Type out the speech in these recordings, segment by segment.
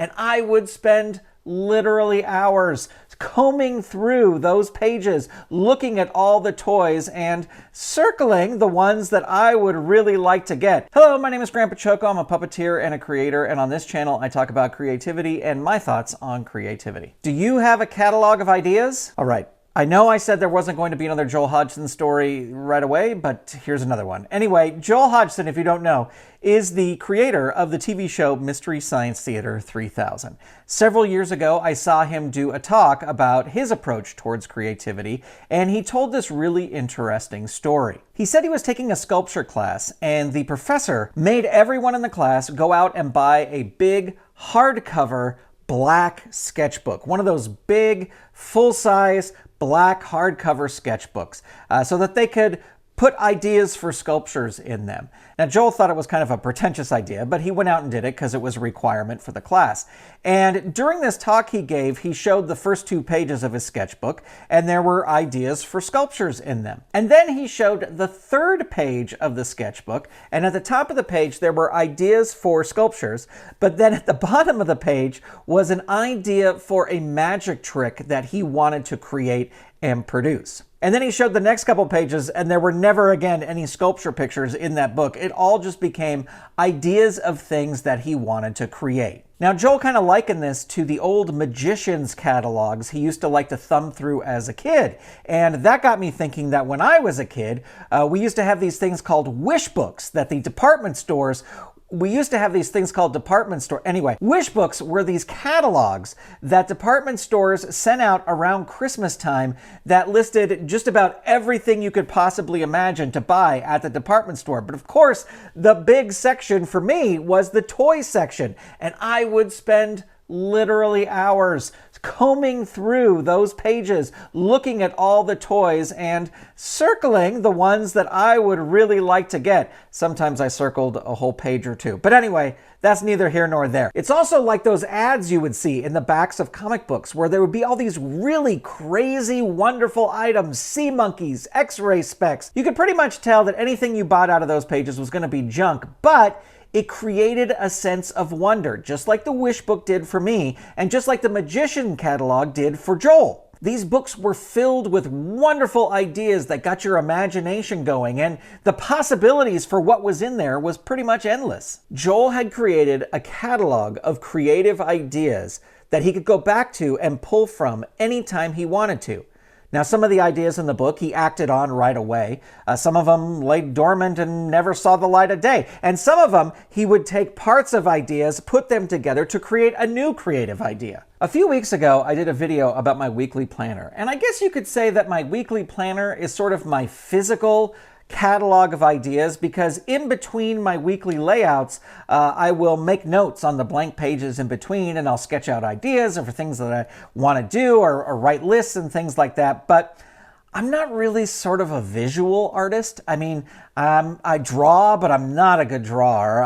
and I would spend literally hours combing through those pages, looking at all the toys and circling the ones that I would really like to get. Hello, my name is Baciocco. I'm a puppeteer and a creator, and on this channel I talk about creativity and my thoughts on creativity. Do you have a catalog of ideas? All right. I know I said there wasn't going to be another Joel Hodgson story right away, but here's another one. Anyway, Joel Hodgson, if you don't know, is the creator of the TV show Mystery Science Theater 3000. Several years ago, I saw him do a talk about his approach towards creativity, and he told this really interesting story. He said he was taking a sculpture class, and the professor made everyone in the class go out and buy a big hardcover black sketchbook, one of those big, full-size, black hardcover sketchbooks, so that they could put ideas for sculptures in them. Now, Joel thought it was kind of a pretentious idea, but he went out and did it because it was a requirement for the class. And during this talk he gave, he showed the first 2 pages of his sketchbook, and there were ideas for sculptures in them. And then he showed the 3rd page of the sketchbook, and at the top of the page there were ideas for sculptures, but then at the bottom of the page was an idea for a magic trick that he wanted to create and produce. And then he showed the next couple pages, and there were never again any sculpture pictures in that book. It all just became ideas of things that he wanted to create. Now, Joel kind of likened this to the old magician's catalogs he used to like to thumb through as a kid. And that got me thinking that when I was a kid, we used to have these things called wish books that the department stores Anyway, wish books were these catalogs that department stores sent out around Christmas time that listed just about everything you could possibly imagine to buy at the department store. But of course, the big section for me was the toy section, and I would spend literally hours combing through those pages, looking at all the toys and circling the ones that I would really like to get. Sometimes I circled a whole page or 2. But anyway, that's neither here nor there. It's also like those ads you would see in the backs of comic books where there would be all these really crazy, wonderful items, sea monkeys, x-ray specs. You could pretty much tell that anything you bought out of those pages was going to be junk, but it created a sense of wonder, just like the wish book did for me, and just like the magician catalog did for Joel. These books were filled with wonderful ideas that got your imagination going, and the possibilities for what was in there was pretty much endless. Joel had created a catalog of creative ideas that he could go back to and pull from anytime he wanted to. Now, some of the ideas in the book he acted on right away. Some of them lay dormant and never saw the light of day. And some of them he would take parts of ideas, put them together to create a new creative idea. A few weeks ago, I did a video about my weekly planner. And I guess you could say that my weekly planner is sort of my physical catalog of ideas, because in between my weekly layouts, I will make notes on the blank pages in between, and I'll sketch out ideas for things that I want to do or write lists and things like that. But I'm not really sort of a visual artist. I mean, I draw, but I'm not a good drawer.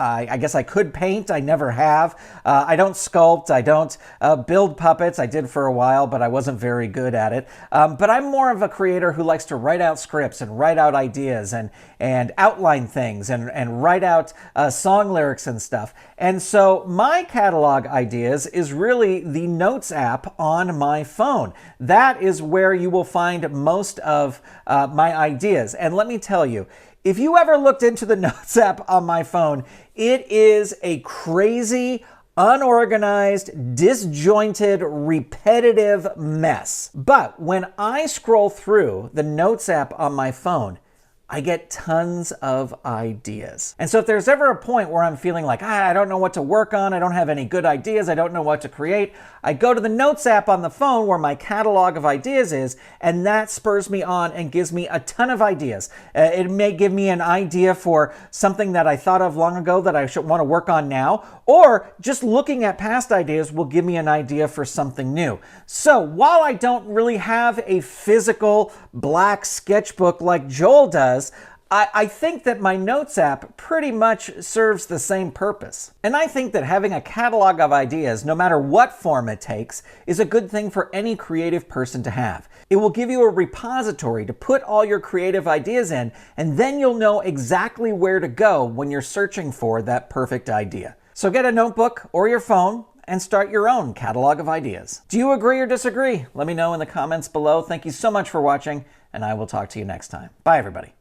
I guess I could paint. I never have. I don't sculpt. I don't build puppets. I did for a while, but I wasn't very good at it. But I'm more of a creator who likes to write out scripts and write out ideas and outline things and write out song lyrics and stuff. And so my catalog ideas is really the Notes app on my phone. That is where you will find most of my ideas. And let me tell you, if you ever looked into the Notes app on my phone, it is a crazy, unorganized, disjointed, repetitive mess. But when I scroll through the Notes app on my phone, I get tons of ideas. And so if there's ever a point where I'm feeling like, I don't know what to work on, I don't have any good ideas, I don't know what to create, I go to the Notes app on the phone where my catalog of ideas is, and that spurs me on and gives me a ton of ideas. It may give me an idea for something that I thought of long ago that I should want to work on now, or just looking at past ideas will give me an idea for something new. So while I don't really have a physical black sketchbook like Joel does, I think that my Notes app pretty much serves the same purpose. And I think that having a catalog of ideas, no matter what form it takes, is a good thing for any creative person to have. It will give you a repository to put all your creative ideas in, and then you'll know exactly where to go when you're searching for that perfect idea. So get a notebook or your phone and start your own catalog of ideas. Do you agree or disagree? Let me know in the comments below. Thank you so much for watching, and I will talk to you next time. Bye, everybody.